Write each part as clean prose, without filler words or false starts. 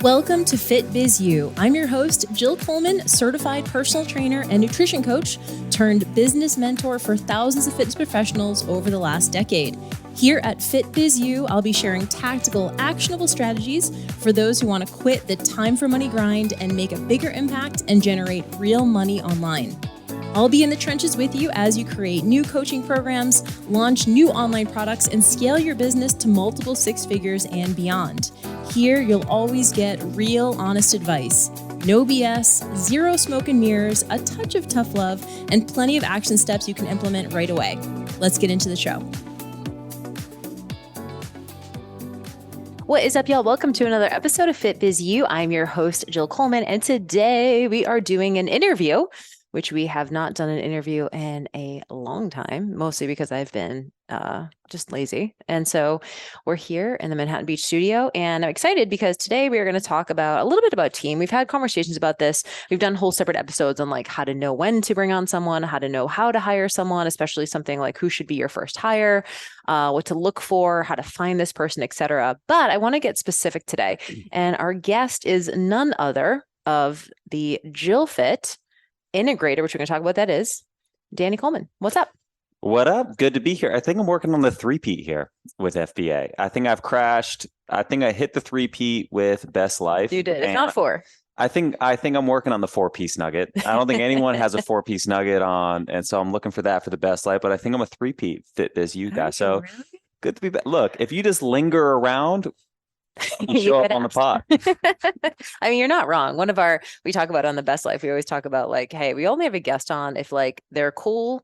Welcome to FitBizU. I'm your host, Jill Coleman, certified personal trainer and nutrition coach turned business mentor for thousands of fitness professionals over the last decade. Here at FitBizU, I'll be sharing tactical, actionable strategies for those who want to quit the time for money grind and make a bigger impact and generate real money online. I'll be in the trenches with you as you create new coaching programs, launch new online products, and scale your business to multiple six figures and beyond. Here, you'll always get real, honest advice. No BS, zero smoke and mirrors, a touch of tough love, and plenty of action steps you can implement right away. Let's get into the show. What is up, y'all? Welcome to another episode of FitBizU. I'm your host, Jill Coleman, and today we are doing an interview, which we have not done an interview in a long time, mostly because I've been just lazy. And so we're here in the Manhattan Beach studio, and I'm excited because today we are going to talk about a little bit about team. We've had conversations about this. We've done whole separate episodes on like how to know when to bring on someone, how to know how to hire someone, especially something like who should be your first hire, what to look for, how to find this person, etc. But I want to get specific today. And our guest is none other of the JillFit Integrator, which we're going to talk about what that is, Danny Coleman. What's up? What up? Good to be here. I think I'm working on the three-peat here with FBA. I think I've crashed. I think I hit the three-peat with Best Life. You did. If not four. I think I'm working on the four-piece nugget. I don't think anyone has a four-piece nugget on, and so I'm looking for that for the Best Life. But I think I'm a three-peat FitBizU guy. So really? Good to be back. Look, if you just linger around, you show up on the pod. I mean, you're not wrong. We talk about on the Best Life, we always talk about like, hey, we only have a guest on if like they're cool,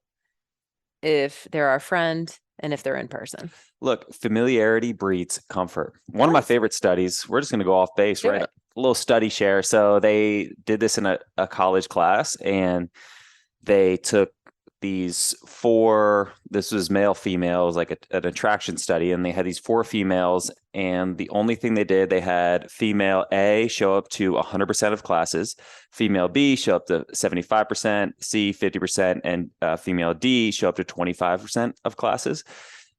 if they're our friend, and if they're in person. Look, familiarity breeds comfort. One of my favorite studies, we're just going to go off base, right? A little study share. So they did this in a college class, and they took these four, this was male, female, it was like an attraction study. And they had these four females. And the only thing they did, they had female A show up to 100% of classes, female B show up to 75%, C 50%, and female D show up to 25% of classes.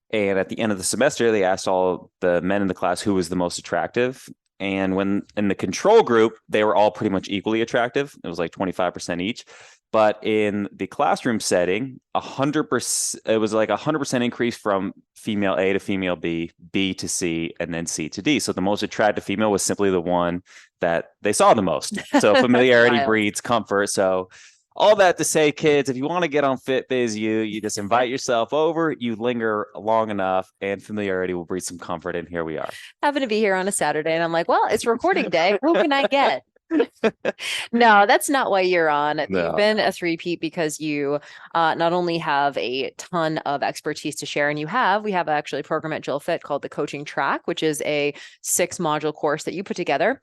And at the end of the semester, they asked all the men in the class who was the most attractive. And when in the control group, they were all pretty much equally attractive. It was like 25% each. But in the classroom setting, 100%, it was like 100% increase from female A to female B, B to C, and then C to D. So the most attractive female was simply the one that they saw the most. So familiarity breeds comfort. So all that to say, kids, if you want to get on FitBizU, you just invite yourself over, you linger long enough, and familiarity will breed some comfort. And here we are. Happen to be here on a Saturday, and I'm like, well, it's recording day. Who can I get? No, that's not why you're on. No. You've been a three-peat because you not only have a ton of expertise to share, and we have actually a program at JillFit called the Coaching Track, which is a 6-module course that you put together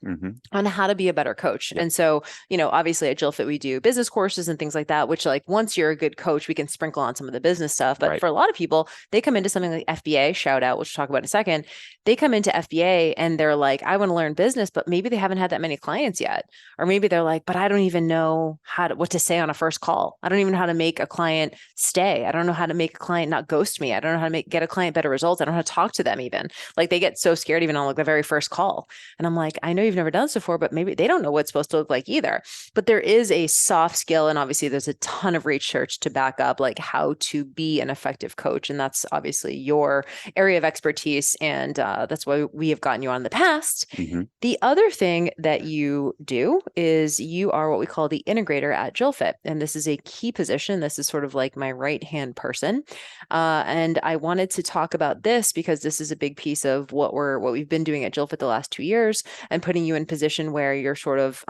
on how to be a better coach. Yep. And so, obviously at JillFit, we do business courses and things like that, which like once you're a good coach, we can sprinkle on some of the business stuff. But for a lot of people, they come into something like FBA, shout out, which we'll talk about in a second. They come into FBA and they're like, I want to learn business, but maybe they haven't had that many clients yet. Or maybe they're like, but I don't even know what to say on a first call. I don't even know how to make a client stay. I don't know how to make a client not ghost me. I don't know how to get a client better results. I don't know how to talk to them even. Like they get so scared even on like the very first call. And I'm like, I know you've never done this before, but maybe they don't know what it's supposed to look like either. But there is a soft skill. And obviously there's a ton of research to back up like how to be an effective coach. And that's obviously your area of expertise. And that's why we have gotten you on in the past. Mm-hmm. The other thing that you do is you are what we call the integrator at JillFit. And this is a key position. This is sort of like my right-hand person. And I wanted to talk about this because this is a big piece of what we've been doing at JillFit the last 2 years and putting you in position where you're sort of,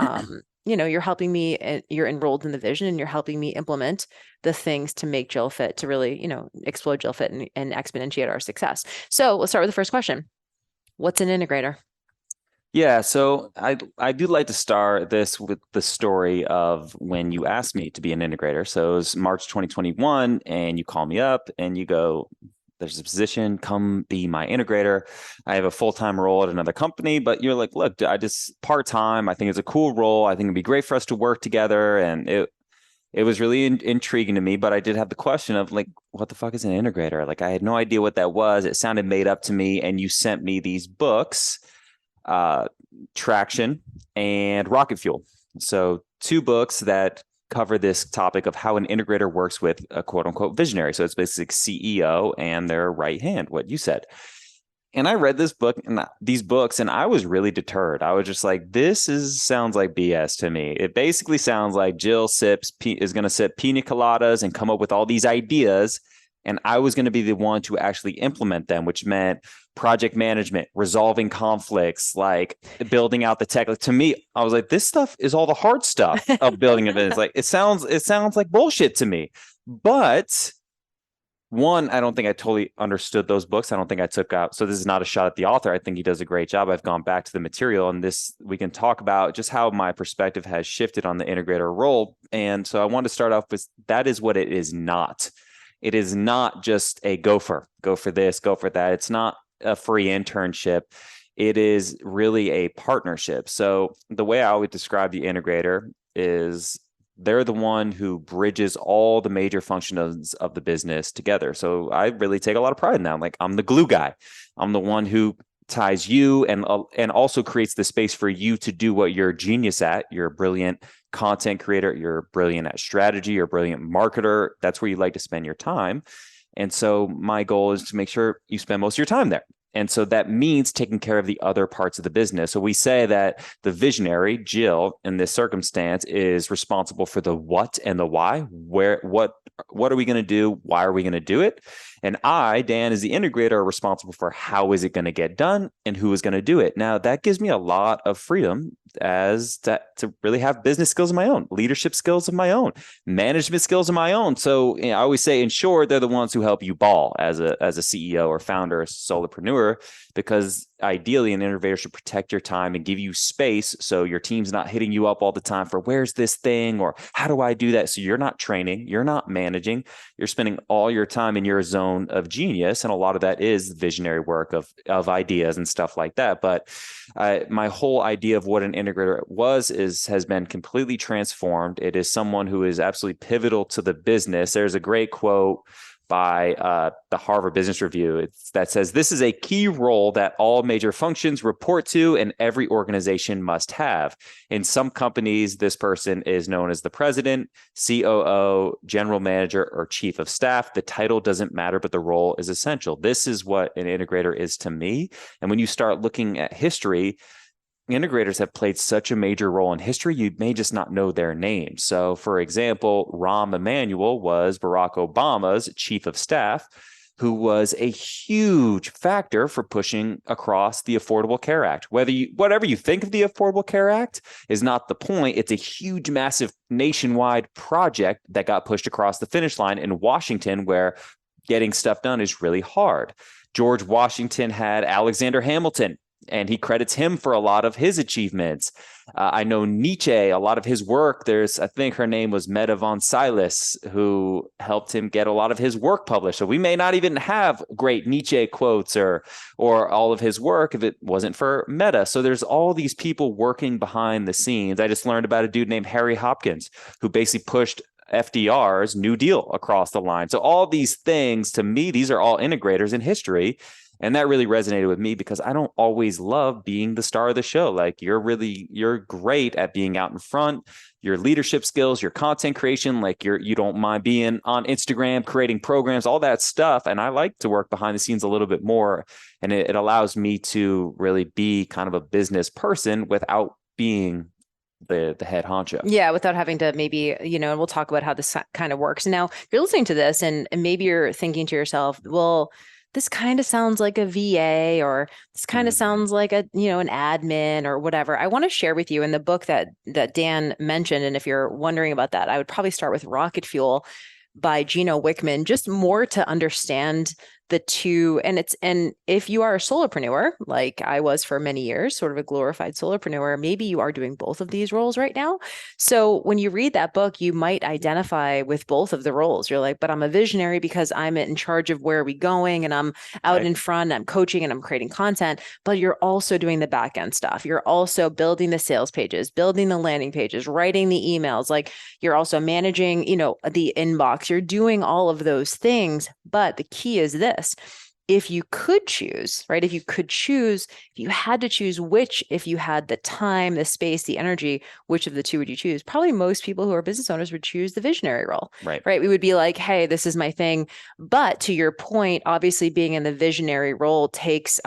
you're helping me, you're enrolled in the vision and you're helping me implement the things to make JillFit to really, explode JillFit and exponentiate our success. So let's start with the first question. What's an integrator? Yeah, so I do like to start this with the story of when you asked me to be an integrator. So it was March 2021, and you call me up and you go, there's a position, come be my integrator. I have a full-time role at another company, but you're like, look, I just part-time. I think it's a cool role. I think it'd be great for us to work together. And it was really intriguing to me, but I did have the question of like, what the fuck is an integrator? Like, I had no idea what that was. It sounded made up to me. And you sent me these books, Traction and Rocket Fuel. So 2 books that cover this topic of how an integrator works with a quote unquote visionary. So it's basically CEO and their right hand, what you said. And I read these books, and I was really deterred. I was just like, sounds like BS to me. It basically sounds like Jill is going to sip pina coladas and come up with all these ideas. And I was going to be the one to actually implement them, which meant project management, resolving conflicts, like building out the tech. Like, to me, I was like, this stuff is all the hard stuff of building a business. Like, it sounds like bullshit to me. But one, I don't think I totally understood those books. I don't think I took out. So this is not a shot at the author. I think he does a great job. I've gone back to the material, and we can talk about just how my perspective has shifted on the integrator role. And so I want to start off with, that is what it is not. It is not just a go for this, go for that. It's not a free internship. It is really a partnership. So the way I always describe the integrator is they're the one who bridges all the major functions of the business together. So I really take a lot of pride in that. I'm like, I'm the glue guy. I'm the one who ties you and also creates the space for you to do what you're a genius at. You're a brilliant content creator. You're brilliant at strategy. You're a brilliant marketer. That's where you like to spend your time. And so my goal is to make sure you spend most of your time there. And so that means taking care of the other parts of the business. So we say that the visionary, Jill, in this circumstance, is responsible for the what and the why. What are we going to do? Why are we going to do it? And I, Dan, as the integrator, are responsible for how is it going to get done and who is going to do it. Now, that gives me a lot of freedom to really have business skills of my own, leadership skills of my own, management skills of my own. So I always say, in short, they're the ones who help you ball as a CEO or founder or solopreneur, because ideally an innovator should protect your time and give you space so your team's not hitting you up all the time for where's this thing or how do I do that. So you're not training, you're not managing, you're spending all your time in your zone of genius. And a lot of that is visionary work of ideas and stuff like that. But my whole idea of what an integrator has been completely transformed. It is someone who is absolutely pivotal to the business. There's a great quote by the Harvard Business Review that says, this is a key role that all major functions report to and every organization must have. In some companies, this person is known as the president, COO, general manager, or chief of staff. The title doesn't matter, but the role is essential. This is what an integrator is to me. And when you start looking at history, integrators have played such a major role in history, you may just not know their names. So, for example, Rahm Emanuel was Barack Obama's chief of staff, who was a huge factor for pushing across the Affordable Care Act. Whatever you think of the Affordable Care Act is not the point. It's a huge, massive nationwide project that got pushed across the finish line in Washington, where getting stuff done is really hard. George Washington had Alexander Hamilton, and he credits him for a lot of his achievements. I know Nietzsche, a lot of his work. I think her name was Meta von Silas, who helped him get a lot of his work published. So we may not even have great Nietzsche quotes or all of his work if it wasn't for Meta. So there's all these people working behind the scenes. I just learned about a dude named Harry Hopkins, who basically pushed FDR's New Deal across the line. So all these things, to me, these are all integrators in history. And that really resonated with me because I don't always love being the star of the show. Like, you're great at being out in front, your leadership skills, your content creation, like you don't mind being on Instagram, creating programs, all that stuff. And I like to work behind the scenes a little bit more. And it allows me to really be kind of a business person without being the head honcho. Yeah, without having to maybe, and we'll talk about how this kind of works. Now, if you're listening to this and maybe you're thinking to yourself, well, this kind of sounds like a VA, or this kind of sounds like an admin or whatever. I want to share with you in the book that Dan mentioned. And if you're wondering about that, I would probably start with Rocket Fuel by Gino Wickman, just more to understand the two, and if you are a solopreneur, like I was for many years, sort of a glorified solopreneur, maybe you are doing both of these roles right now. So when you read that book, you might identify with both of the roles. You're like, but I'm a visionary because I'm in charge of where are we going, and I'm out in front, I'm coaching and I'm creating content, but you're also doing the back end stuff. You're also building the sales pages, building the landing pages, writing the emails. Like you're also managing, the inbox. You're doing all of those things. But the key is this: if you could choose, right? If you had to choose which, if you had the time, the space, the energy, which of the two would you choose? Probably most people who are business owners would choose the visionary role, right? We would be like, hey, this is my thing. But to your point, obviously being in the visionary role takes,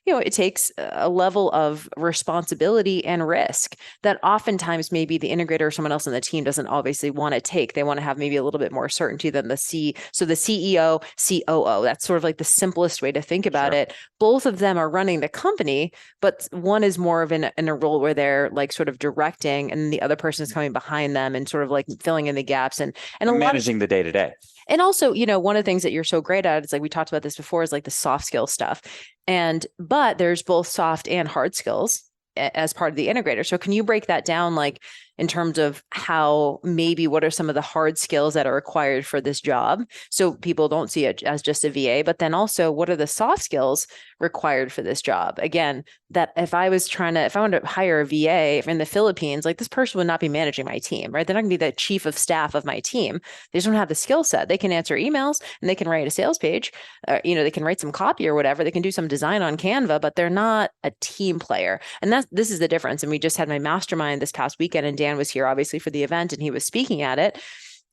it takes a level of responsibility and risk that oftentimes maybe the integrator or someone else on the team doesn't obviously want to take. They want to have maybe a little bit more certainty than the CEO, COO. That's sort of like the simplest way to think about it. Both of them are running the company, but one is more of in a role where they're like sort of directing, and the other person is coming behind them and sort of like filling in the gaps and managing the day to day. And also, one of the things that you're so great at, it's like we talked about this before, is like the soft skill stuff. But there's both soft and hard skills as part of the integrator. So can you break that down, like in terms of how maybe what are some of the hard skills that are required for this job, so people don't see it as just a VA, but then also what are the soft skills required for this job? Again, that if I wanted to hire a VA in the Philippines, like this person would not be managing my team, right? They're not gonna be the chief of staff of my team. They just don't have the skill set. They can answer emails and they can write a sales page, they can write some copy or whatever. They can do some design on Canva, but they're not a team player. And this is the difference. And we just had my mastermind this past weekend, and Dan was here obviously for the event, and he was speaking at it.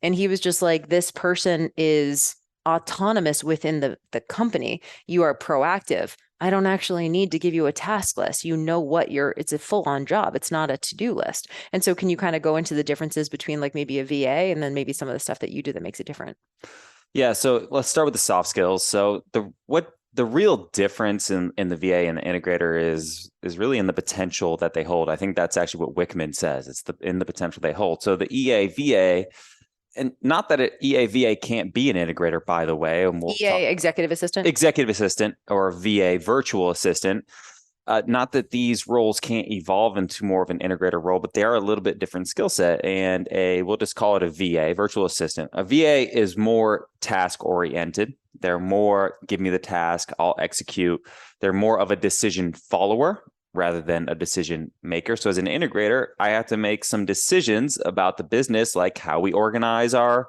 And he was just like, this person is autonomous within the company. You are proactive. I don't actually need to give you a task list. It's a full-on job. It's not a to-do list. And so can you kind of go into the differences between like maybe a VA and then maybe some of the stuff that you do that makes it different? Yeah. So let's start with the soft skills. So the real difference in the VA and the integrator is really in the potential that they hold. I think that's actually what Wickman says. It's in the potential they hold. So the EA-VA, and not that an EA-VA can't be an integrator, by the way. And executive assistant or VA virtual assistant. Not that these roles can't evolve into more of an integrator role, but they are a little bit different skill set. And we'll just call it a VA, virtual assistant. A VA is more task oriented. They're more, give me the task, I'll execute. They're more of a decision follower rather than a decision maker. So as an integrator, I have to make some decisions about the business, like how we organize our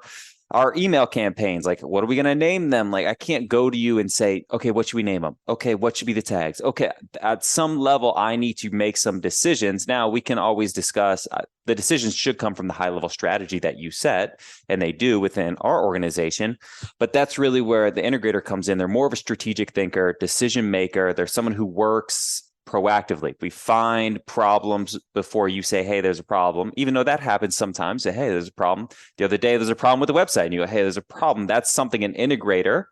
email campaigns. Like, what are we going to name them? Like, I can't go to you and say, okay, what should we name them? Okay, what should be the tags? Okay, at some level, I need to make some decisions. Now, we can always discuss, the decisions should come from the high level strategy that you set, and they do within our organization. But that's really where the integrator comes in. They're more of a strategic thinker, decision maker. They're someone who works proactively. We find problems before you say, hey, there's a problem, even though that happens sometimes. Say, hey, there's a problem. The other day, there's a problem with the website, and you go, hey, there's a problem. That's something an integrator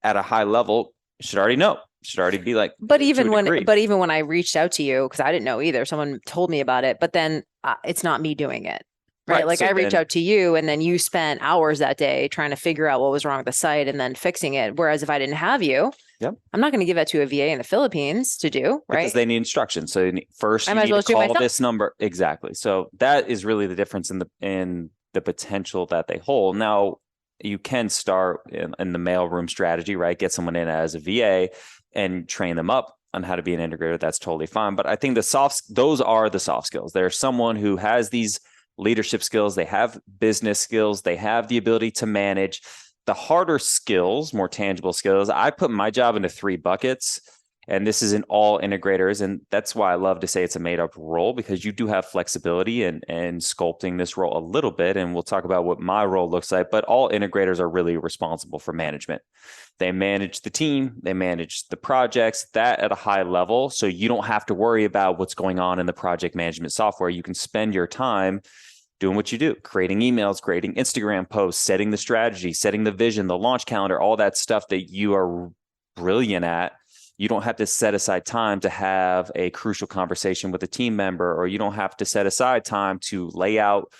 at a high level should already know. Should already be like. But even when I reached out to you, because I didn't know either, someone told me about it, but then it's not me doing it. Right. Like, so I reached out to you, and then you spent hours that day trying to figure out what was wrong with the site and then fixing it. Whereas if I didn't have you, I'm not going to give that to a VA in the Philippines to do, right? Because they need instructions. So first you need to call this number. Exactly. So that is really the difference in the potential that they hold. Now, you can start in the mailroom strategy, right? Get someone in as a VA and train them up on how to be an integrator. That's totally fine. But I think those are the soft skills. There's someone who has these leadership skills, they have business skills, they have the ability to manage. The harder skills, more tangible skills, I put my job into 3 buckets, and this is in all integrators. And that's why I love to say it's a made up role, because you do have flexibility and sculpting this role a little bit. And we'll talk about what my role looks like, but all integrators are really responsible for management. They manage the team, they manage the projects, that at a high level. So you don't have to worry about what's going on in the project management software. You can spend your time doing what you do, creating emails, creating Instagram posts, setting the strategy, setting the vision, the launch calendar, all that stuff that you are brilliant at. You don't have to set aside time to have a crucial conversation with a team member, or you don't have to set aside time to lay out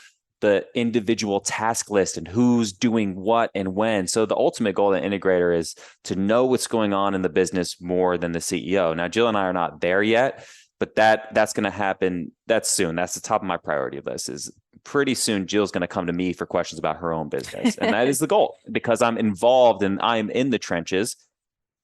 the individual task list and who's doing what and when. So the ultimate goal of the integrator is to know what's going on in the business more than the CEO. Now, Jill and I are not there yet, but that's going to happen. That's soon. That's the top of my priority list. Is pretty soon Jill's going to come to me for questions about her own business. And that is the goal, because I'm involved and I'm in the trenches,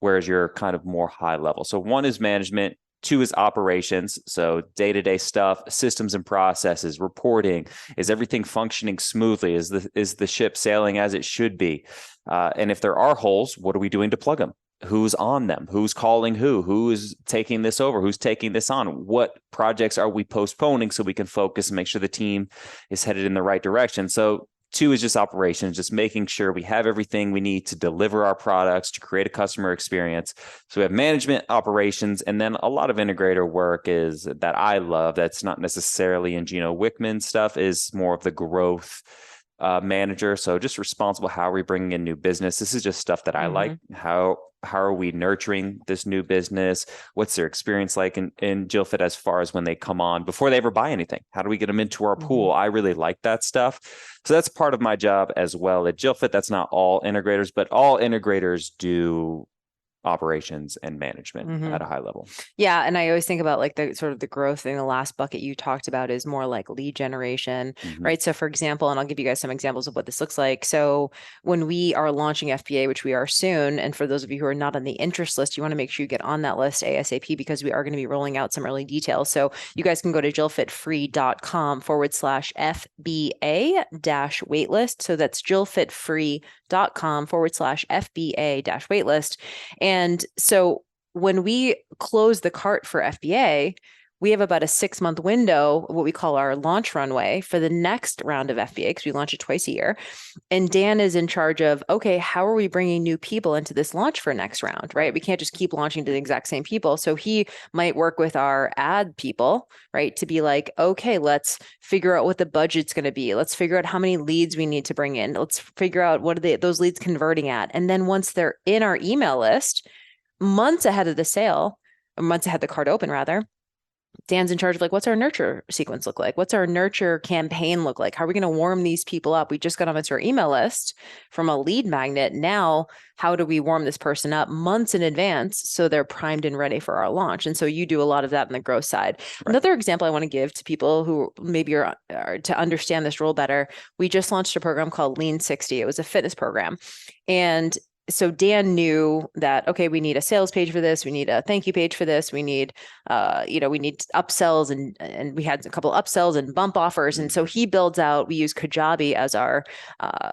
whereas you're kind of more high level. So 1 is management. 2 is operations. So day-to-day stuff, systems and processes, reporting. Is everything functioning smoothly? Is the ship sailing as it should be? And if there are holes, what are we doing to plug them? Who's on them? Who's calling who? Who is taking this over? Who's taking this on? What projects are we postponing so we can focus and make sure the team is headed in the right direction? So 2 is just operations, just making sure we have everything we need to deliver our products, to create a customer experience. So we have management, operations, and then a lot of integrator work is that I love. That's not necessarily in Gino Wickman stuff, is more of the growth manager. So just responsible. How are we bringing in new business? This is just stuff that I like. How are we nurturing this new business? What's their experience like in JillFit as far as when they come on before they ever buy anything? How do we get them into our pool? I really like that stuff. So that's part of my job as well at JillFit. That's not all integrators, but all integrators do operations and management at a high level. Yeah. And I always think about like the sort of the growth thing. The last bucket you talked about is more like lead generation, right? So for example, and I'll give you guys some examples of what this looks like. So when we are launching FBA, which we are soon, and for those of you who are not on the interest list, you want to make sure you get on that list ASAP, because we are going to be rolling out some early details. So you guys can go to jillfitfree.com/FBA-waitlist. So that's jillfitfree.com/FBA-waitlist. And so when we close the cart for FBA, we have about a 6-month window, what we call our launch runway, for the next round of FBA, because we launch it twice a year. And Dan is in charge of, okay, how are we bringing new people into this launch for next round, right? We can't just keep launching to the exact same people. So he might work with our ad people, right, to be like, okay, let's figure out what the budget's going to be. Let's figure out how many leads we need to bring in. Let's figure out what are those leads converting at. And then once they're in our email list, months ahead of the sale, or months ahead the cart open rather, Dan's in charge of like, what's our nurture sequence look like? What's our nurture campaign look like? How are we going to warm these people up? We just got them into our email list from a lead magnet. Now, how do we warm this person up months in advance so they're primed and ready for our launch? And so you do a lot of that on the growth side. Right. Another example I want to give to people who maybe are to understand this role better, we just launched a program called Lean 60. It was a fitness program. And so Dan knew that, okay, we need a sales page for this. We need a thank you page for this. We need, we need upsells and we had a couple of upsells and bump offers. And so he builds out, we use Kajabi as our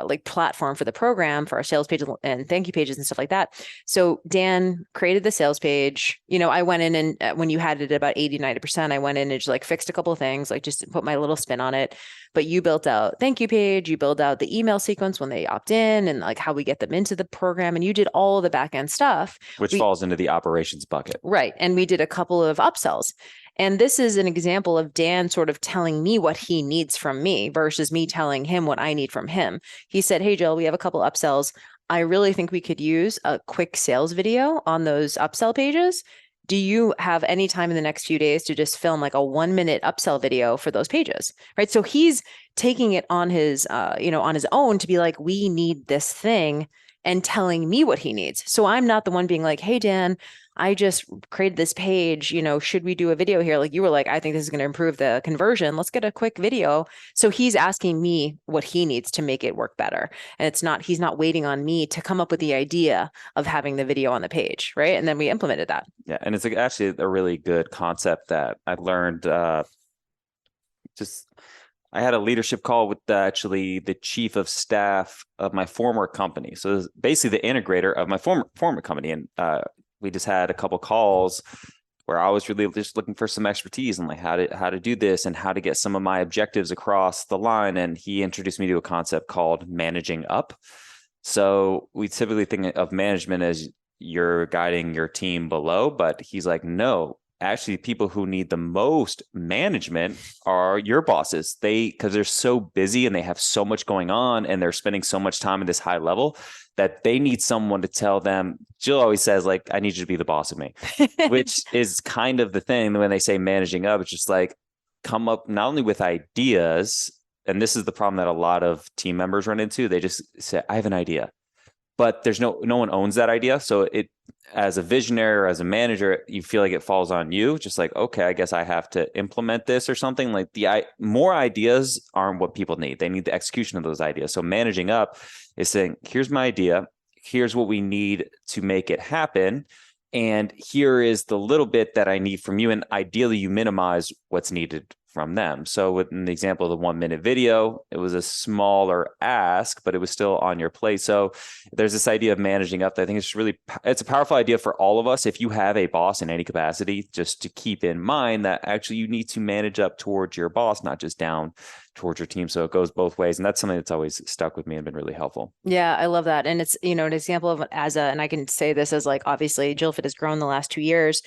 like platform for the program for our sales page and thank you pages and stuff like that. So Dan created the sales page. I went in and when you had it at about 80-90%, I went in and just like fixed a couple of things, like just put my little spin on it. But you built out thank you page, you build out the email sequence when they opt in and like how we get them into the program. And you did all the back end stuff. Which falls into the operations bucket. Right. And we did a couple of upsells. And this is an example of Dan sort of telling me what he needs from me versus me telling him what I need from him. He said, hey, Jill, we have a couple upsells. I really think we could use a quick sales video on those upsell pages. Do you have any time in the next few days to just film like a 1-minute upsell video for those pages? Right. So he's taking it on his, on his own to be like, we need this thing, and telling me what he needs. So I'm not the one being like, hey, Dan, I just created this page, should we do a video here? Like you were like, I think this is going to improve the conversion. Let's get a quick video. So he's asking me what he needs to make it work better. And he's not waiting on me to come up with the idea of having the video on the page. Right. And then we implemented that. Yeah. And it's actually a really good concept that I learned I had a leadership call with actually the chief of staff of my former company. So it was basically the integrator of my former company. And we just had a couple calls where I was really just looking for some expertise and like how to do this and how to get some of my objectives across the line. And he introduced me to a concept called managing up. So we typically think of management as you're guiding your team below, but he's like, no. Actually, people who need the most management are your bosses. Because they're so busy and they have so much going on and they're spending so much time at this high level that they need someone to tell them. Jill always says, like, I need you to be the boss of me, which is kind of the thing when they say managing up. It's just like come up not only with ideas and this is the problem that a lot of team members run into. They just say, I have an idea, but there's no one owns that idea. So it, as a visionary or as a manager, you feel like it falls on you. Just like, okay, I guess I have to implement this or something. Like more ideas aren't what people need. They need the execution of those ideas. So managing up is saying, here's my idea. Here's what we need to make it happen. And here is the little bit that I need from you. And ideally you minimize what's needed from them. So within the example of the 1 minute video, it was a smaller ask, but it was still on your plate. So there's this idea of managing up. I think it's a powerful idea for all of us. If you have a boss in any capacity, just to keep in mind that actually you need to manage up towards your boss, not just down towards your team. So it goes both ways. And that's something that's always stuck with me and been really helpful. Yeah, I love that. And it's, an example of and I can say this as like, obviously JillFit has grown the last 2 years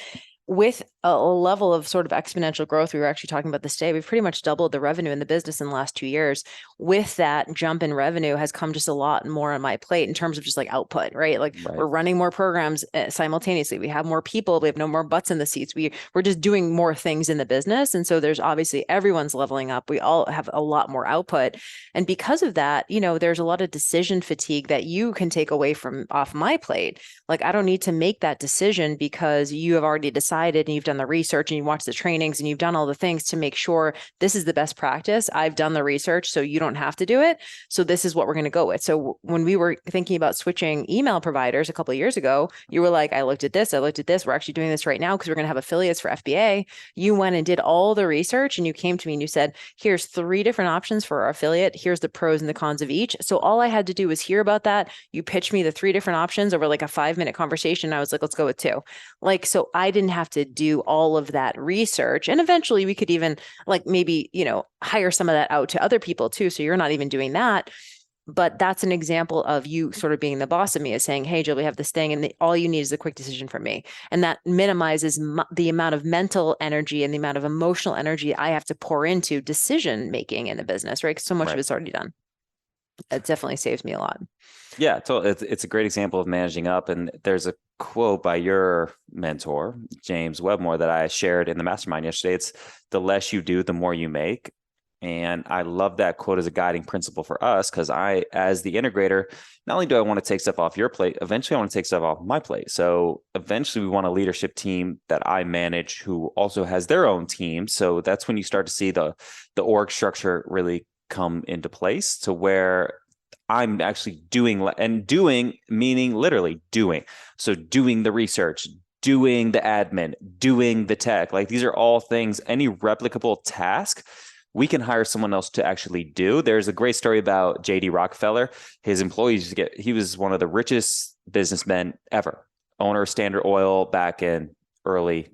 with a level of sort of exponential growth. We were actually talking about this today. We've pretty much doubled the revenue in the business in the last 2 years. With that jump in revenue has come just a lot more on my plate in terms of just like output, right? Like we're running more programs simultaneously. We have more people. We have no more butts in the seats. We're just doing more things in the business. And so there's obviously everyone's leveling up. We all have a lot more output. And because of that, there's a lot of decision fatigue that you can take away from off my plate. Like I don't need to make that decision because you have already decided and you've done the research and you watch the trainings and you've done all the things to make sure this is the best practice. I've done the research, so you don't have to do it. So this is what we're going to go with. So when we were thinking about switching email providers a couple of years ago, you were like, I looked at this. We're actually doing this right now because we're going to have affiliates for FBA. You went and did all the research and you came to me and you said, here's 3 different options for our affiliate. Here's the pros and the cons of each. So all I had to do was hear about that. You pitched me the 3 different options over like a 5-minute conversation. I was like, let's go with 2. Like, so I didn't have to do all of that research. And eventually we could even like maybe, hire some of that out to other people too. So you're not even doing that. But that's an example of you sort of being the boss of me, is saying, hey, Jill, we have this thing and all you need is a quick decision from me. And that minimizes the amount of mental energy and the amount of emotional energy I have to pour into decision making in a business, right? Because so much of it's already done. It definitely saves me a lot. Yeah, it's a great example of managing up. And there's a quote by your mentor, James Webmore, that I shared in the mastermind yesterday. It's the less you do, the more you make. And I love that quote as a guiding principle for us, because I, as the integrator, not only do I want to take stuff off your plate, eventually I want to take stuff off my plate. So eventually we want a leadership team that I manage who also has their own team. So that's when you start to see the org structure really come into place, to where I'm actually doing meaning literally doing. So doing the research, doing the admin, doing the tech, like these are all things, any replicable task we can hire someone else to actually do. There's a great story about JD Rockefeller. His employees he was one of the richest businessmen ever, owner of Standard Oil back in early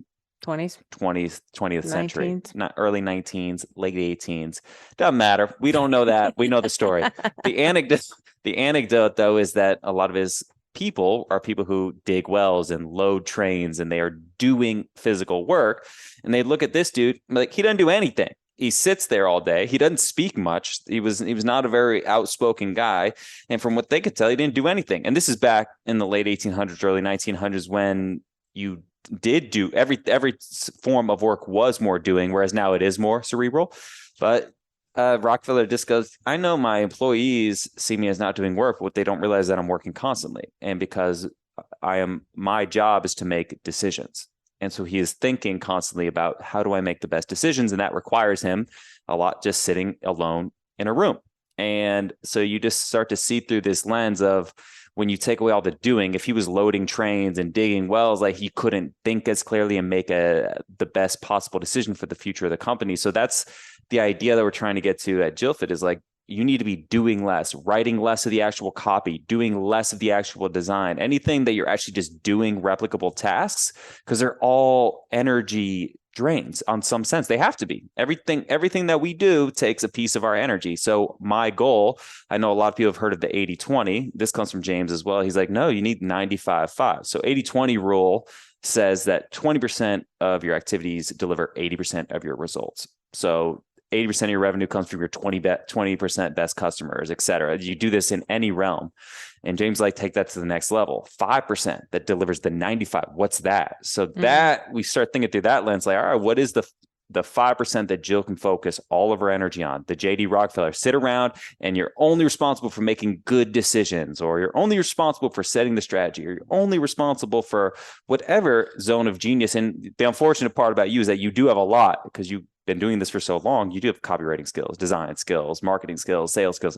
20th century, not early 19s, late 18s. Doesn't matter. We don't know that. We know the story. The anecdote though is that a lot of his people are people who dig wells and load trains, and they are doing physical work. And they look at this dude like, he doesn't do anything. He sits there all day. He doesn't speak much. He was not a very outspoken guy. And from what they could tell, he didn't do anything. And this is back in the late 1800s, early 1900s, when you did do every form of work was more doing, whereas now it is more cerebral. But Rockefeller just goes, I know my employees see me as not doing work, but they don't realize that I'm working constantly. And because my job is to make decisions. And so he is thinking constantly about, how do I make the best decisions? And that requires him a lot just sitting alone in a room. And so you just start to see through this lens of, when you take away all the doing, if he was loading trains and digging wells, like he couldn't think as clearly and make the best possible decision for the future of the company. So that's the idea that we're trying to get to at JillFit, is like, you need to be doing less, writing less of the actual copy, doing less of the actual design, anything that you're actually just doing replicable tasks, because they're all energy drains on some sense. They have to be. Everything that we do takes a piece of our energy. So my goal, I know a lot of people have heard of the 80-20. This comes from James as well. He's like, no, you need 95-5. So 80-20 rule says that 20% of your activities deliver 80% of your results. So 80% of your revenue comes from your 20% best customers, et cetera. You do this in any realm. And James like, take that to the next level. 5% that delivers the 95. What's that? So that we start thinking through that lens, like, all right, what is the the 5% that Jill can focus all of her energy on. The JD Rockefeller, sit around and you're only responsible for making good decisions, or you're only responsible for setting the strategy, or you're only responsible for whatever zone of genius. And the unfortunate part about you is that you do have a lot, because you've been doing this for so long. You do have copywriting skills, design skills, marketing skills, sales skills,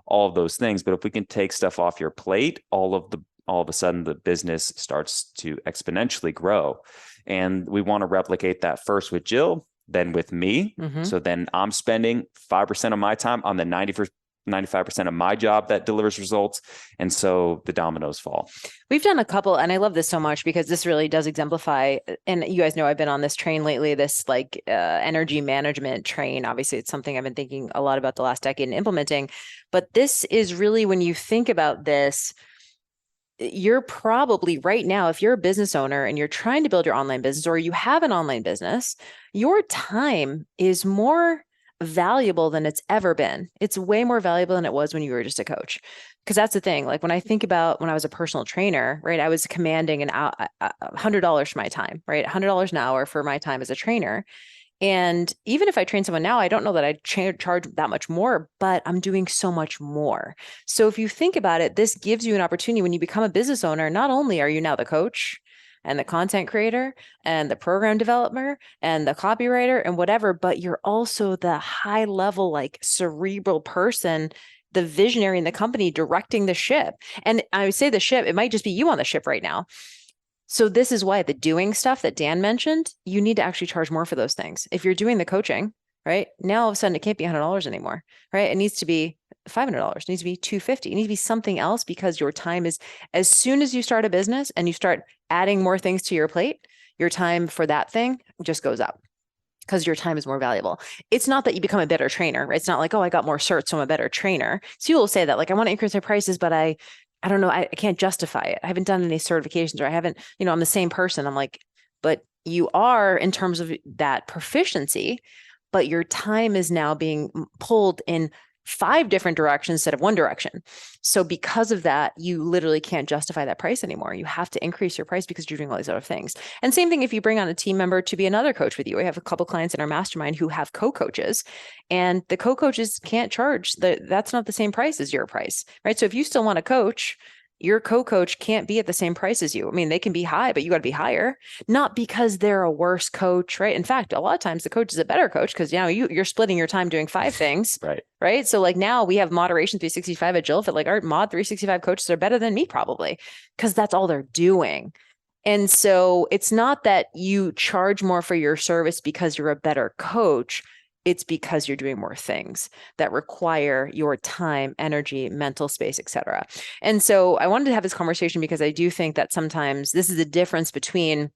all of those things. But if we can take stuff off your plate, all of a sudden the business starts to exponentially grow. And we want to replicate that first with Jill, then with me. Mm-hmm. So then I'm spending 5% of my time on the 95% of my job that delivers results. And so the dominoes fall. We've done a couple, and I love this so much because this really does exemplify, and you guys know I've been on this train lately, this like energy management train. Obviously, it's something I've been thinking a lot about the last decade and implementing. But this is really, when you think about this, you're probably right now, if you're a business owner and you're trying to build your online business, or you have an online business, your time is more valuable than it's ever been. It's way more valuable than it was when you were just a coach. Because that's the thing. Like when I think about when I was a personal trainer, right, I was commanding $100 for my time, right? $100 an hour for my time as a trainer. And even if I train someone now, I don't know that I'd charge that much more, but I'm doing so much more. So if you think about it, this gives you an opportunity when you become a business owner. Not only are you now the coach and the content creator and the program developer and the copywriter and whatever, but you're also the high level, like cerebral person, the visionary in the company directing the ship. And I would say the ship, it might just be you on the ship right now. So this is why the doing stuff that Dan mentioned, you need to actually charge more for those things. If you're doing the coaching, right? Now all of a sudden it can't be $100 anymore, right? It needs to be $500. It needs to be $250. It needs to be something else, because your time is, as soon as you start a business and you start adding more things to your plate, your time for that thing just goes up, because your time is more valuable. It's not that you become a better trainer, right? It's not like, oh, I got more certs, so I'm a better trainer. So you will say that, like, I want to increase my prices, but I don't know, I can't justify it. I haven't done any certifications, or I haven't, I'm the same person. I'm like, but you are in terms of that proficiency, but your time is now being pulled in 5 different directions instead of one direction. So because of that, you literally can't justify that price anymore. You have to increase your price because you're doing all these other things. And same thing if you bring on a team member to be another coach with you. We have a couple clients in our mastermind who have co-coaches, and the co-coaches can't charge that's not the same price as your price, right? So if you still want to coach, your co-coach can't be at the same price as you. I mean, they can be high, but you got to be higher, not because they're a worse coach, right? In fact, a lot of times the coach is a better coach because you're splitting your time doing 5 things, right? So like now we have Moderation 365 at JillFit. Like our Mod 365 coaches are better than me probably, because that's all they're doing. And so it's not that you charge more for your service because you're a better coach. It's because you're doing more things that require your time, energy, mental space, et cetera. And so I wanted to have this conversation because I do think that sometimes this is the difference between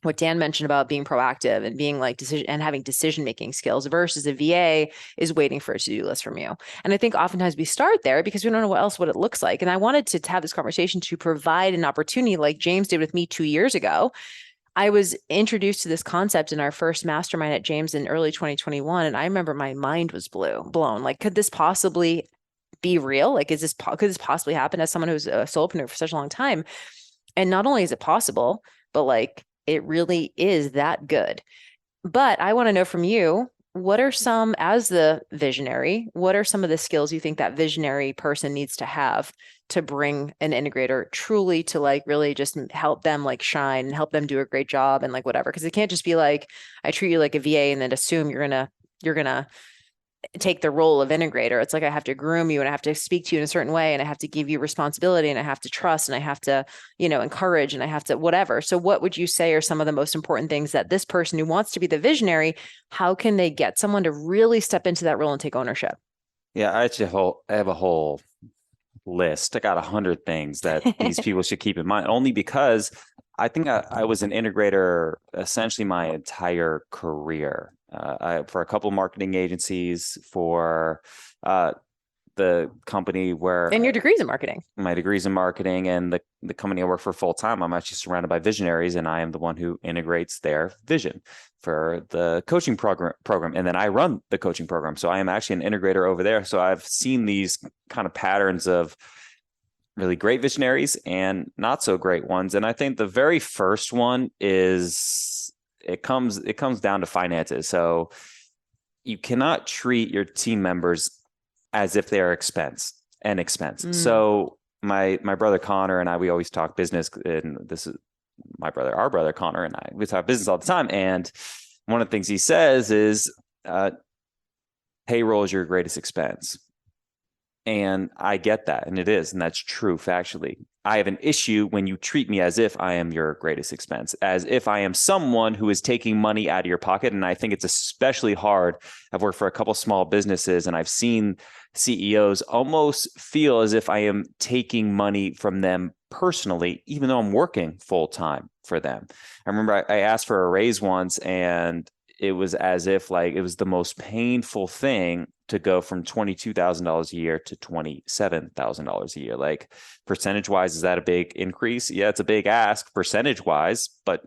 what Dan mentioned about being proactive and being like having decision-making skills versus a VA is waiting for a to-do list from you. And I think oftentimes we start there because we don't know what it looks like. And I wanted to have this conversation to provide an opportunity like James did with me 2 years ago. I was introduced to this concept in our first mastermind at James in early 2021. And I remember my mind was blown. Like, could this possibly be real? Like, could this possibly happen as someone who's a solopreneur for such a long time? And not only is it possible, but like, it really is that good. But I want to know from you, what are some, as the visionary, what are some of the skills you think that visionary person needs to have to bring an integrator truly to like really just help them like shine and help them do a great job and like whatever? Because it can't just be like, I treat you like a VA and then assume you're gonna take the role of integrator. It's like, I have to groom you and I have to speak to you in a certain way and I have to give you responsibility and I have to trust and I have to, encourage and I have to whatever. So what would you say are some of the most important things that this person who wants to be the visionary, how can they get someone to really step into that role and take ownership? Yeah, I have a whole list. I got 100 things that these people should keep in mind, only because I think I was an integrator essentially my entire career. For a couple marketing agencies, for the company where... And your degree's in marketing. My degree's in marketing, and the company I work for full time, I'm actually surrounded by visionaries, and I am the one who integrates their vision for the coaching program. And then I run the coaching program. So I am actually an integrator over there. So I've seen these kind of patterns of really great visionaries and not so great ones. And I think the very first one is it comes down to finances. So you cannot treat your team members as if they are an expense. So my brother Connor and I, we always talk business, and this is our brother Connor and I, we talk business all the time. And one of the things he says is, payroll is your greatest expense. And I get that. And it is. And that's true factually. I have an issue when you treat me as if I am your greatest expense, as if I am someone who is taking money out of your pocket. And I think it's especially hard. I've worked for a couple small businesses, and I've seen CEOs almost feel as if I am taking money from them personally, even though I'm working full time for them. I remember I asked for a raise once, and it was as if like it was the most painful thing to go from $22,000 a year to $27,000 a year. Like, percentage wise, is that a big increase? Yeah, it's a big ask percentage wise, but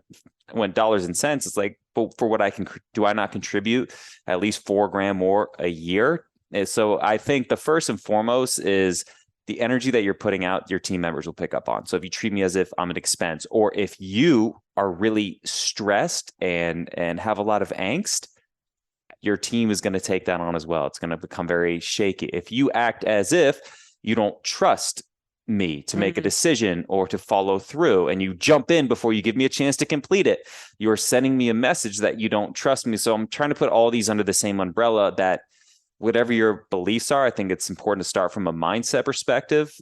when dollars and cents, it's like, but for what I can, do I not contribute at least $4,000 more a year? And so I think the first and foremost is the energy that you're putting out, your team members will pick up on. So if you treat me as if I'm an expense, or if you are really stressed and have a lot of angst, your team is going to take that on as well. It's going to become very shaky. If you act as if you don't trust me to make a decision or to follow through, and you jump in before you give me a chance to complete it, you're sending me a message that you don't trust me. So I'm trying to put all these under the same umbrella, that whatever your beliefs are, I think it's important to start from a mindset perspective.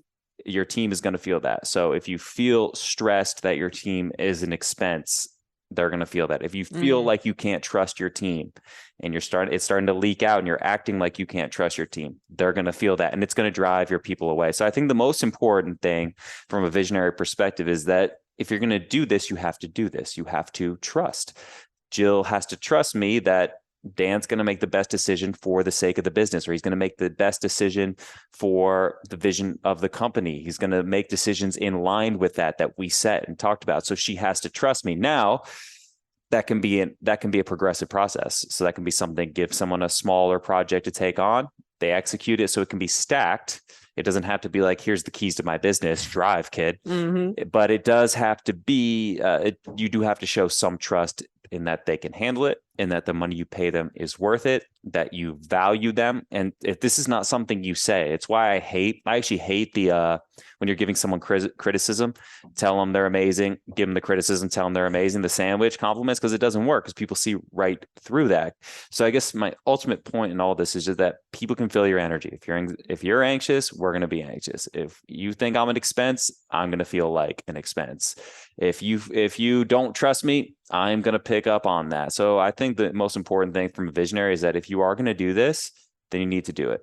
Your team is going to feel that. So if you feel stressed that your team is an expense, they're going to feel that. If you feel like you can't trust your team, and it's starting to leak out, and you're acting like you can't trust your team, they're going to feel that, and it's going to drive your people away. So I think the most important thing from a visionary perspective is that if you're going to do this, you have to do this. You have to trust. Jill has to trust me that Dan's going to make the best decision for the sake of the business, or he's going to make the best decision for the vision of the company. He's going to make decisions in line with that we set and talked about. So she has to trust me. Now, that can be a progressive process. So that can be something, give someone a smaller project to take on, they execute it so it can be stacked. It doesn't have to be like, here's the keys to my business, drive, kid. But it does have to be, you do have to show some trust in that they can handle it, and that the money you pay them is worth it, that you value them. And if this is not something you say, it's why I actually hate the, when you're giving someone criticism, tell them they're amazing, give them the criticism, tell them they're amazing, the sandwich compliments, because it doesn't work, because people see right through that. So I guess my ultimate point in all this is just that people can feel your energy. If you're anxious, we're going to be anxious. If you think I'm an expense, I'm going to feel like an expense. If you don't trust me, I'm going to pick up on that. So I think the most important thing from a visionary is that if you are going to do this, then you need to do it.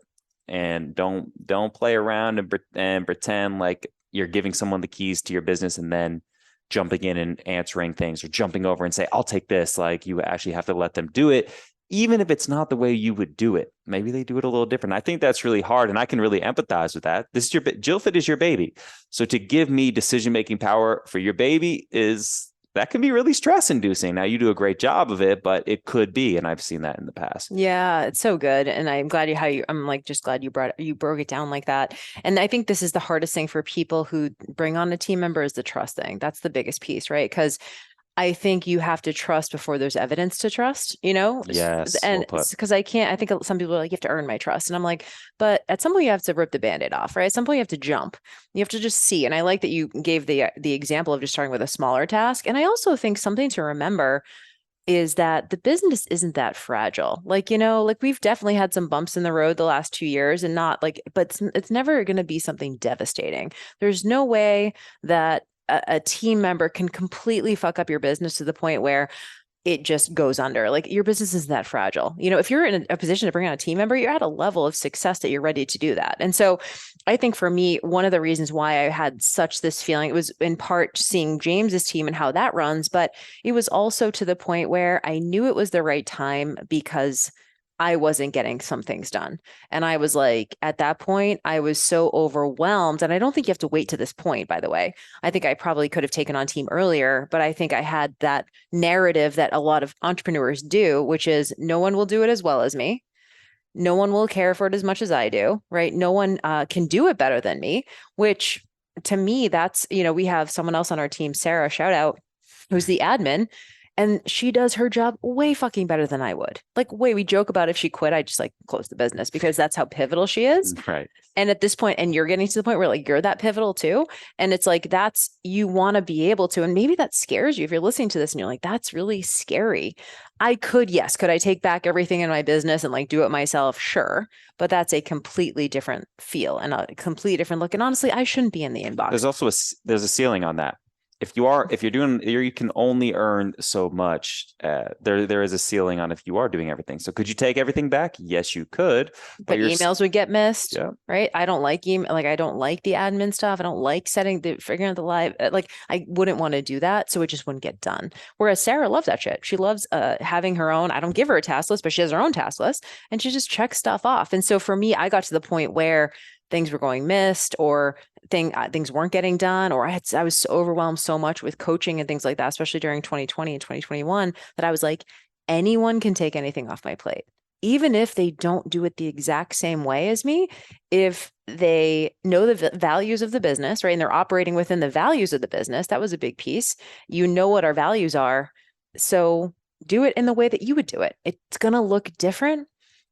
And don't play around and pretend like you're giving someone the keys to your business and then jumping in and answering things, or jumping over and say, I'll take this. Like, you actually have to let them do it, even if it's not the way you would do it. Maybe they do it a little different. I think that's really hard, and I can really empathize with that. This is JillFit is your baby. So to give me decision-making power for your baby that can be really stress inducing. Now, you do a great job of it, but it could be, and I've seen that in the past. Yeah, it's so good. And I'm glad I'm like, just glad you broke it down like that. And I think this is the hardest thing for people who bring on a team member, is the trust thing. That's the biggest piece, right? Because I think you have to trust before there's evidence to trust, Yes. And because I think some people are like, you have to earn my trust. And I'm like, but at some point you have to rip the Band-Aid off, right? At some point you have to jump. You have to just see. And I like that you gave the example of just starting with a smaller task. And I also think something to remember is that the business isn't that fragile. Like, we've definitely had some bumps in the road the last 2 years, and not like, but it's never going to be something devastating. There's no way that a team member can completely fuck up your business to the point where it just goes under. Like, your business isn't that fragile. If you're in a position to bring on a team member, you're at a level of success that you're ready to do that. And so I think for me, one of the reasons why I had such this feeling, it was in part seeing James's team and how that runs, but it was also to the point where I knew it was the right time, because I wasn't getting some things done. And I was like, at that point, I was so overwhelmed. And I don't think you have to wait to this point, by the way. I think I probably could have taken on team earlier, but I think I had that narrative that a lot of entrepreneurs do, which is no one will do it as well as me. No one will care for it as much as I do, right? No one can do it better than me, which to me, that's, we have someone else on our team, Sarah, shout out, who's the admin. And she does her job way fucking better than I would. Like, we joke about if she quit, I just like close the business because that's how pivotal she is. Right. And at this point, and you're getting to the point where like you're that pivotal too. And it's like you want to be able to, and maybe that scares you if you're listening to this and you're like, that's really scary. Could I take back everything in my business and like do it myself? Sure. But that's a completely different feel and a completely different look. And honestly, I shouldn't be in the inbox. There's also there's a ceiling on that. If you're doing, you can only earn so much. There is a ceiling on if you are doing everything. So could you take everything back? Yes, you could. But emails would get missed, yeah. Right? I don't like email. Like I don't like the admin stuff. I don't like figuring out the live. Like I wouldn't want to do that, so it just wouldn't get done. Whereas Sarah loves that shit. She loves having her own. I don't give her a task list, but she has her own task list, and she just checks stuff off. And so for me, I got to the point where things were going missed or things weren't getting done, or I was so overwhelmed so much with coaching and things like that, especially during 2020 and 2021, that I was like, anyone can take anything off my plate. Even if they don't do it the exact same way as me, if they know the values of the business, right? And they're operating within the values of the business, that was a big piece. You know what our values are. So do it in the way that you would do it. It's going to look different,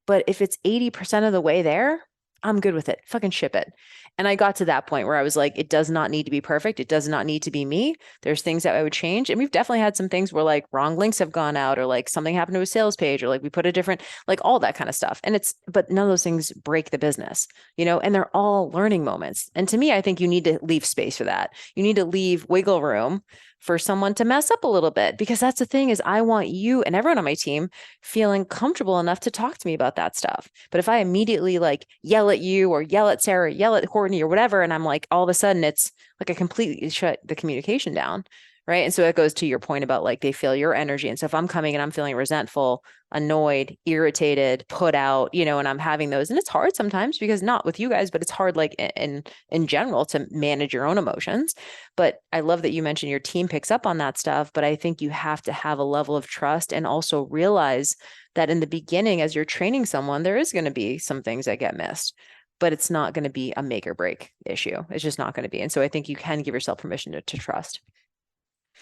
but if it's 80% of the way there, I'm good with it. Fucking ship it. And I got to that point where I was like, it does not need to be perfect. It does not need to be me. There's things that I would change. And we've definitely had some things where like wrong links have gone out, or like something happened to a sales page, or like we put a different, like all that kind of stuff. And but none of those things break the business, and they're all learning moments. And to me, I think you need to leave space for that. You need to leave wiggle room for someone to mess up a little bit, because that's the thing is I want you and everyone on my team feeling comfortable enough to talk to me about that stuff. But if I immediately like yell at you or yell at Sarah, yell at Courtney or whatever, and I'm like, all of a sudden it's like I completely shut the communication down. Right. And so that goes to your point about like they feel your energy. And so if I'm coming and I'm feeling resentful, annoyed, irritated, put out, and I'm having those, and it's hard sometimes because not with you guys, but it's hard like in general to manage your own emotions. But I love that you mentioned your team picks up on that stuff. But I think you have to have a level of trust and also realize that in the beginning, as you're training someone, there is going to be some things that get missed, but it's not going to be a make or break issue. It's just not going to be. And so I think you can give yourself permission to trust.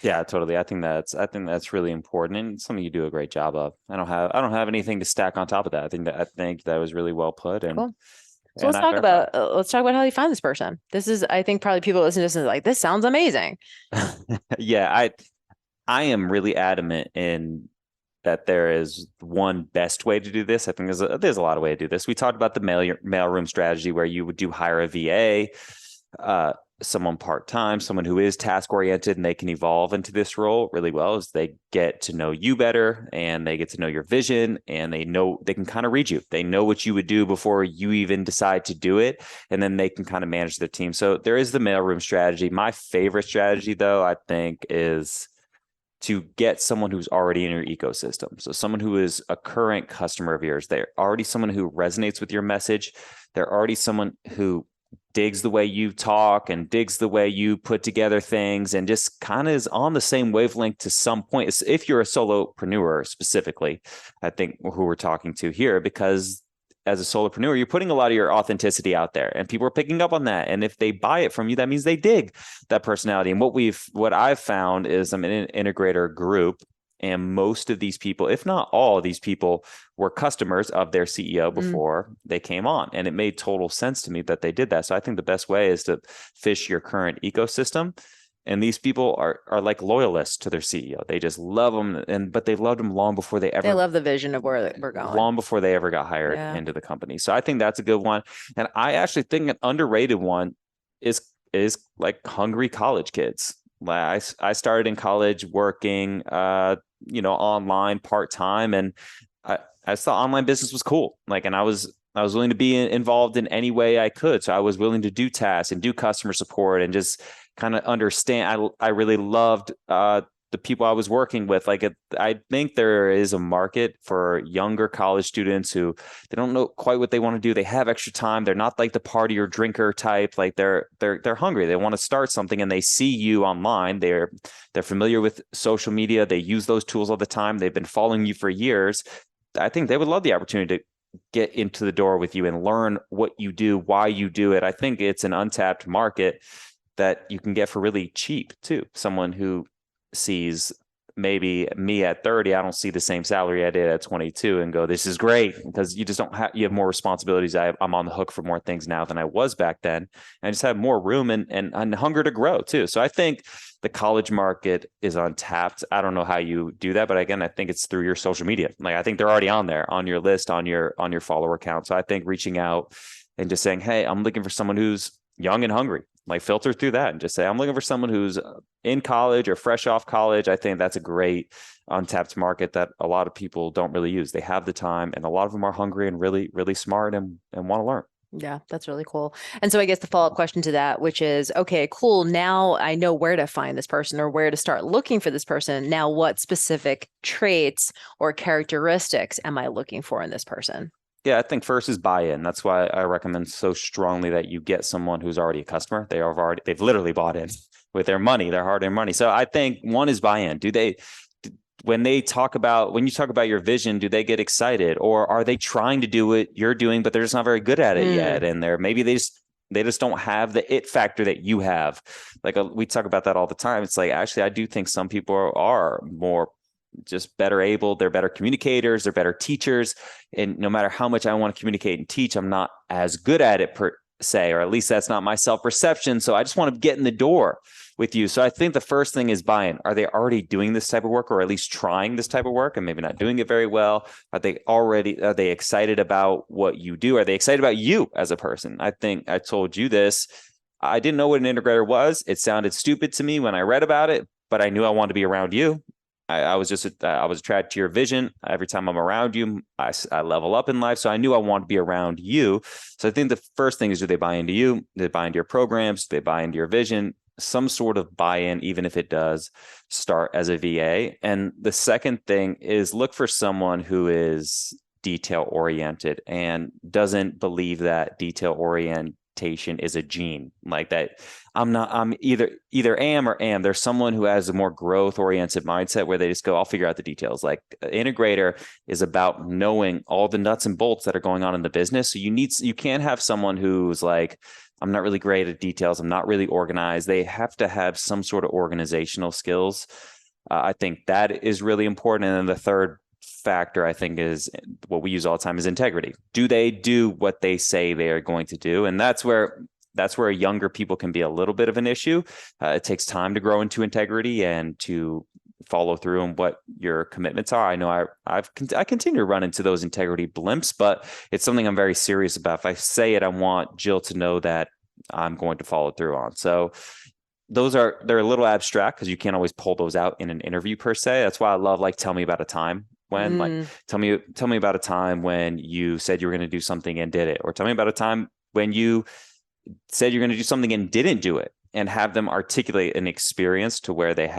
Yeah, totally. I think that's really important and something you do a great job of. I don't have anything to stack on top of that. I think that was really well put. And cool. So let's talk about how you find this person. This is, I think probably people listening to this and like, this sounds amazing. Yeah, I am really adamant in that there is one best way to do this. I think there's a lot of way to do this. We talked about the mailroom strategy where you would hire a VA, someone part-time, someone who is task-oriented, and they can evolve into this role really well as they get to know you better and they get to know your vision, and they can kind of read you. They know what you would do before you even decide to do it, and then they can kind of manage their team. So there is the mailroom strategy. My favorite strategy, though, I think is to get someone who's already in your ecosystem. So someone who is a current customer of yours. They're already someone who resonates with your message. They're already someone who digs the way you talk and digs the way you put together things and just kind of is on the same wavelength to some point. If you're a solopreneur specifically, I think who we're talking to here, because as a solopreneur, you're putting a lot of your authenticity out there and people are picking up on that. And if they buy it from you, that means they dig that personality. And what I've found is I'm in an integrator group, and most of these people, if not all of these people, were customers of their CEO before they came on. And it made total sense to me that they did that. So I think the best way is to fish your current ecosystem. And these people are like loyalists to their CEO. They just love them, but they loved him long before they love the vision of where we're going. Long before they ever got hired into the company. So I think that's a good one. And I actually think an underrated one is like hungry college kids. I started in college working, online part-time, and I thought online business was cool. And I was willing to be involved in any way I could. So I was willing to do tasks and do customer support and just kind of understand. I really loved the people I was working with. I think there is a market for younger college students who they don't know quite what they want to do. They have extra time. They're not like the party or drinker type. They're hungry. They want to start something, and they see you online. They're familiar with social media. They use those tools all the time. They've been following you for years. I think they would love the opportunity to get into the door with you and learn what you do, why you do it. I think it's an untapped market that you can get for really cheap too. Someone who sees maybe me at 30, I don't see the same salary I did at 22 and go, this is great, because you just don't have, you have more responsibilities. I'm on the hook for more things now than I was back then. And I just have more room and hunger to grow too. So I think the college market is untapped. I don't know how you do that, but again, I think it's through your social media. Like, I think they're already on there, on your list, on your follower account. So I think reaching out and just saying, hey, I'm looking for someone who's young and hungry. Like, filter through that and just say, I'm looking for someone who's in college or fresh off college. I think that's a great untapped market that a lot of people don't really use. They have the time, and a lot of them are hungry and really, really smart and want to learn. Yeah, that's really cool. And so I guess the follow-up question to that, which is, okay, cool. Now I know where to find this person or where to start looking for this person. Now, what specific traits or characteristics am I looking for in this person? Yeah, I think first is buy-in. That's why I recommend so strongly that you get someone who's already a customer. They've literally bought in with their money, their hard-earned money. So I think one is buy-in. When you talk about your vision, do they get excited, or are they trying to do what you're doing, but they're just not very good at it yet? And maybe they just don't have the it factor that you have. Like, we talk about that all the time. It's like, actually, I do think some people are more just better able, they're better communicators, they're better teachers. And no matter how much I want to communicate and teach, I'm not as good at it per se, or at least that's not my self-perception. So I just want to get in the door with you. So I think the first thing is buy-in. Are they already doing this type of work, or at least trying this type of work and maybe not doing it very well? Are they excited about what you do? Are they excited about you as a person? I think I told you this. I didn't know what an integrator was. It sounded stupid to me when I read about it, but I knew I wanted to be around you. I was attracted to your vision. Every time I'm around you, I level up in life. So I knew I wanted to be around you. So I think the first thing is, do they buy into you? Do they buy into your programs? Do they buy into your vision? Some sort of buy-in, even if it does start as a VA. And the second thing is, look for someone who is detail oriented and doesn't believe that detail orientation is a gene. Like, that I'm either am or am. There's someone who has a more growth oriented mindset where they just go, I'll figure out the details. Like, integrator is about knowing all the nuts and bolts that are going on in the business. So you can't have someone who's like, I'm not really great at details, I'm not really organized. They have to have some sort of organizational skills. I think that is really important. And then the third factor, I think, is what we use all the time, is integrity. Do they do what they say they are going to do? And that's where younger people can be a little bit of an issue. It takes time to grow into integrity and to follow through on what your commitments are. I know I continue to run into those integrity blimps, but it's something I'm very serious about. If I say it, I want Jill to know that I'm going to follow through on. So they're a little abstract because you can't always pull those out in an interview per se. That's why I love, like, tell me about a time when, like, tell me about a time when you said you were going to do something and did it, or tell me about a time when you said you're going to do something and didn't do it, and have them articulate an experience to where they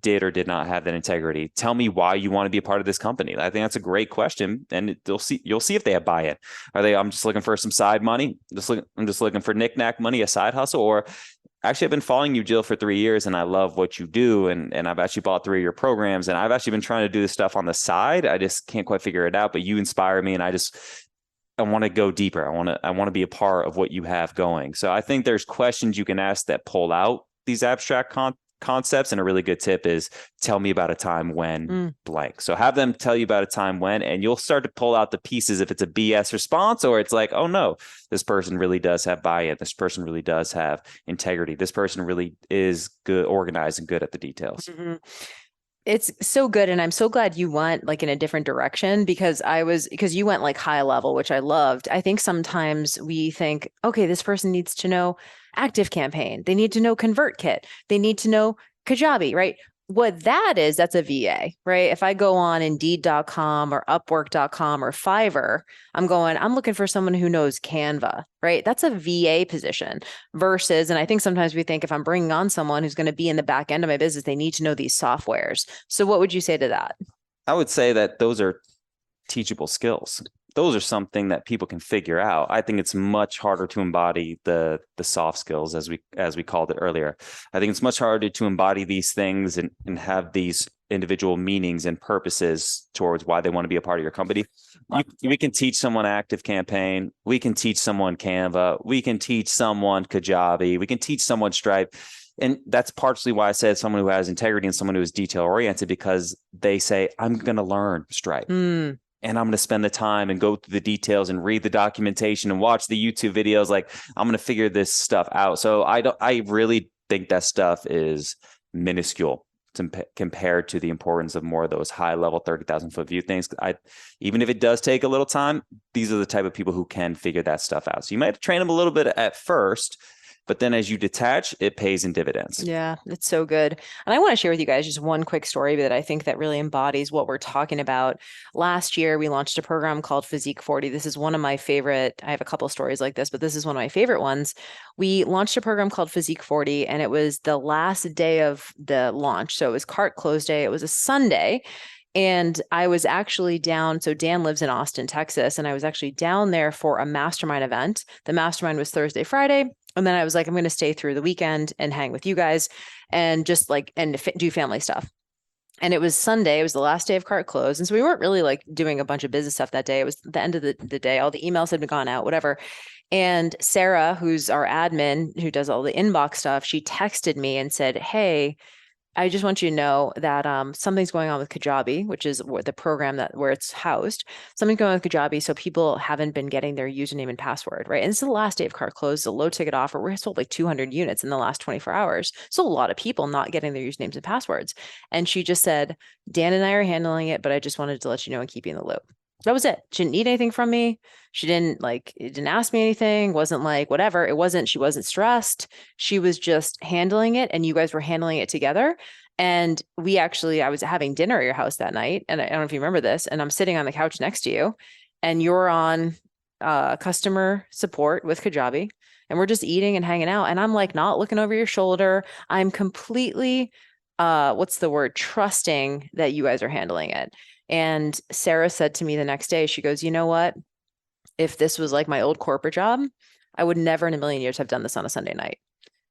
did or did not have that integrity. Tell me why you want to be a part of this company. I think that's a great question, and you'll see if they have buy-in. I'm just looking for some side money. I'm just looking for knick-knack money, a side hustle, or actually, I've been following you, Jill, for 3 years, and I love what you do. And I've actually bought 3 of your programs, and I've actually been trying to do this stuff on the side. I just can't quite figure it out, but you inspire me, and I want to go deeper. I want to be a part of what you have going. So I think there's questions you can ask that pull out these abstract concepts. And a really good tip is, tell me about a time when blank. So have them tell you about a time when, and you'll start to pull out the pieces if it's a BS response, or it's like, oh no, this person really does have buy-in. This person really does have integrity. This person really is good, organized, and good at the details. Mm-hmm. It's so good. And I'm so glad you went like in a different direction, because you went like high level, which I loved. I think sometimes we think, okay, this person needs to know Active Campaign. They need to know ConvertKit. They need to know Kajabi, right? What that's a VA, right? If I go on Indeed.com or Upwork.com or Fiverr, I'm looking for someone who knows Canva, right? That's a VA position versus, and I think sometimes we think if I'm bringing on someone who's going to be in the back end of my business, they need to know these softwares. So what would you say to that? I would say that those are teachable skills. Those are something that people can figure out. I think it's much harder to embody the soft skills, as we called it earlier. I think it's much harder to embody these things and have these individual meanings and purposes towards why they want to be a part of your company. We can teach someone Active Campaign. We can teach someone Canva. We can teach someone Kajabi. We can teach someone Stripe. And that's partially why I said someone who has integrity and someone who is detail oriented, because they say, I'm going to learn Stripe. And I'm going to spend the time and go through the details and read the documentation and watch the YouTube videos. Like, I'm going to figure this stuff out. So I really think that stuff is minuscule compared to the importance of more of those high level 30,000 foot view things. Even if it does take a little time, these are the type of people who can figure that stuff out. So you might have to train them a little bit at first, but then as you detach, it pays in dividends. Yeah, it's so good. And I want to share with you guys just one quick story that I think that really embodies what we're talking about. Last year, we launched a program called Physique 40. This is one of my favorite. I have a couple of stories like this, but this is one of my favorite ones. We launched a program called Physique 40, and it was the last day of the launch. So it was cart close day. It was a Sunday. And I was actually down. So Dan lives in Austin, Texas, and I was actually down there for a mastermind event. The mastermind was Thursday, Friday. And then I was like, I'm going to stay through the weekend and hang with you guys and just like, and do family stuff. And it was Sunday. It was the last day of cart close. And so we weren't really like doing a bunch of business stuff that day. It was the end of the day. All the emails had been gone out, whatever. And Sarah, who's our admin, who does all the inbox stuff, she texted me and said, hey, I just want you to know that something's going on with Kajabi, which is the program where it's housed. Something's going on with Kajabi, so people haven't been getting their username and password, right? And this is the last day of cart close, a low ticket offer. We're sold like 200 units in the last 24 hours. So a lot of people not getting their usernames and passwords. And she just said, Dan and I are handling it, but I just wanted to let you know and keep you in the loop. That was it. She didn't need anything from me. She didn't ask me anything. Wasn't like whatever. She wasn't stressed. She was just handling it, and you guys were handling it together. And I was having dinner at your house that night, and I don't know if you remember this, and I'm sitting on the couch next to you, and you're on customer support with Kajabi, and we're just eating and hanging out. And I'm like not looking over your shoulder. I'm completely, trusting that you guys are handling it. And Sarah said to me the next day, she goes, you know what? If this was like my old corporate job, I would never in a million years have done this on a Sunday night.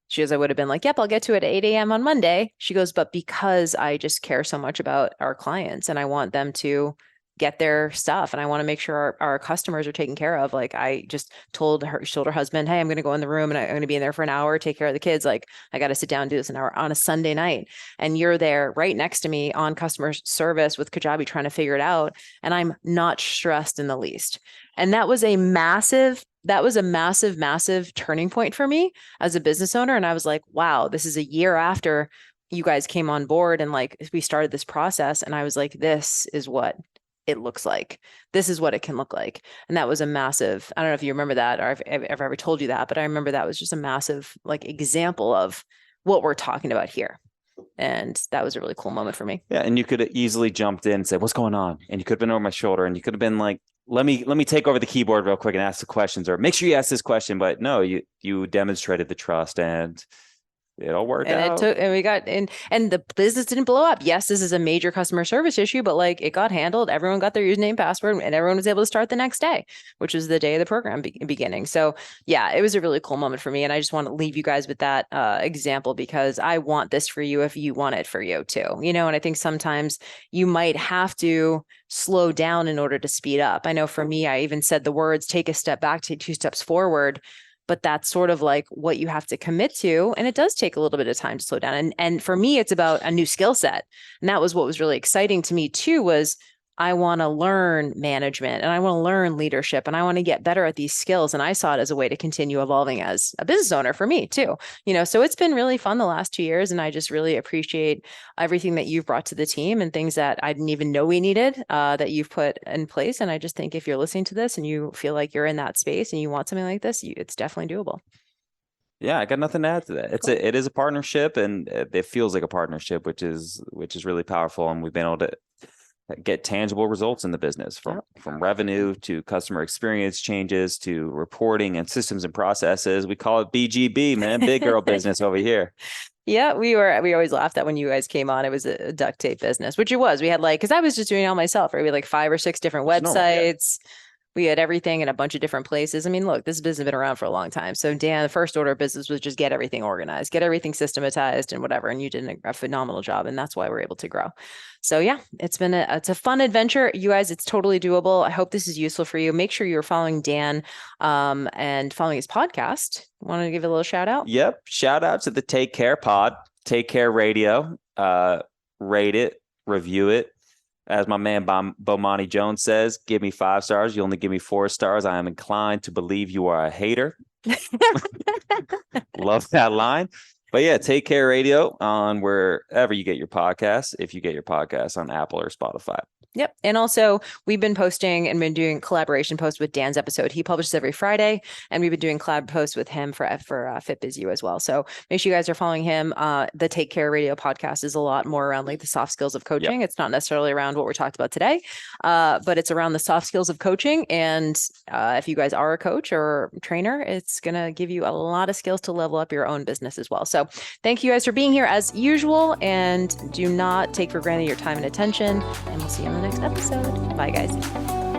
She goes, I would have been like, yep, I'll get to it at 8 a.m. on Monday. She goes, but because I just care so much about our clients and I want them to get their stuff and I want to make sure our customers are taken care of. Like I just told her husband, hey, I'm going to go in the room and I'm going to be in there for an hour, take care of the kids. Like I got to sit down and do this an hour on a Sunday night. And you're there right next to me on customer service with Kajabi trying to figure it out. And I'm not stressed in the least. And that was a massive, massive turning point for me as a business owner. And I was like, wow, this is a year after you guys came on board and like we started this process. And I was like, this is what it looks like. This is what it can look like. And that was a massive, I don't know if you remember that or if I've ever told you that, but I remember that was just a massive like example of what we're talking about here. And that was a really cool moment for me. Yeah. And you could have easily jumped in and said, what's going on? And you could have been over my shoulder and you could have been like, let me take over the keyboard real quick and ask the questions, or make sure you ask this question. But no, you demonstrated the trust and it all worked out. We got in, and the business didn't blow up. Yes, this is a major customer service issue, but like it got handled. Everyone got their username, password, and everyone was able to start the next day, which was the day of the program beginning. So yeah, it was a really cool moment for me. And I just want to leave you guys with that example because I want this for you if you want it for you too, you know, and I think sometimes you might have to slow down in order to speed up. I know for me, I even said the words, take a step back, take 2 steps forward. But that's sort of like what you have to commit to. And it does take a little bit of time to slow down. And for me, it's about a new skill set. And that was what was really exciting to me too, was I want to learn management and I want to learn leadership and I want to get better at these skills. And I saw it as a way to continue evolving as a business owner for me too, you know, so it's been really fun the last 2 years. And I just really appreciate everything that you've brought to the team and things that I didn't even know we needed that you've put in place. And I just think if you're listening to this and you feel like you're in that space and you want something like this, it's definitely doable. Yeah, I got nothing to add to that. Cool. It is a partnership and it feels like a partnership, which is really powerful. And we've been able to get tangible results in the business from revenue to customer experience changes to reporting and systems and processes. We call it BGB, man, big girl business over here. Yeah, we always laughed that when you guys came on, it was a duct tape business, which it was. We had like, cause I was just doing it all myself, right? We had like 5 or 6 different websites. We had everything in a bunch of different places. I mean, look, this business has been around for a long time. So Dan, the first order of business was just get everything organized, get everything systematized and whatever. And you did a phenomenal job. And that's why we're able to grow. So yeah, it's a fun adventure. You guys, it's totally doable. I hope this is useful for you. Make sure you're following Dan and following his podcast. Want to give a little shout out? Yep. Shout out to the Take Care pod, Take Care Radio. Rate it, review it. As my man Bomani Jones says, give me 5 stars. You only give me 4 stars. I am inclined to believe you are a hater. Love that line. But yeah, Take Care Radio on wherever you get your podcasts, if you get your podcasts on Apple or Spotify. Yep. And also we've been posting and been doing collaboration posts with Dan's episode. He publishes every Friday and we've been doing collab posts with him for FitBizU as well. So make sure you guys are following him. The Take Care Radio podcast is a lot more around like the soft skills of coaching. Yep. It's not necessarily around what we're talking about today, but it's around the soft skills of coaching. And if you guys are a coach or trainer, it's going to give you a lot of skills to level up your own business as well. So thank you guys for being here as usual, and do not take for granted your time and attention, and we'll see you on the next episode. Bye, guys.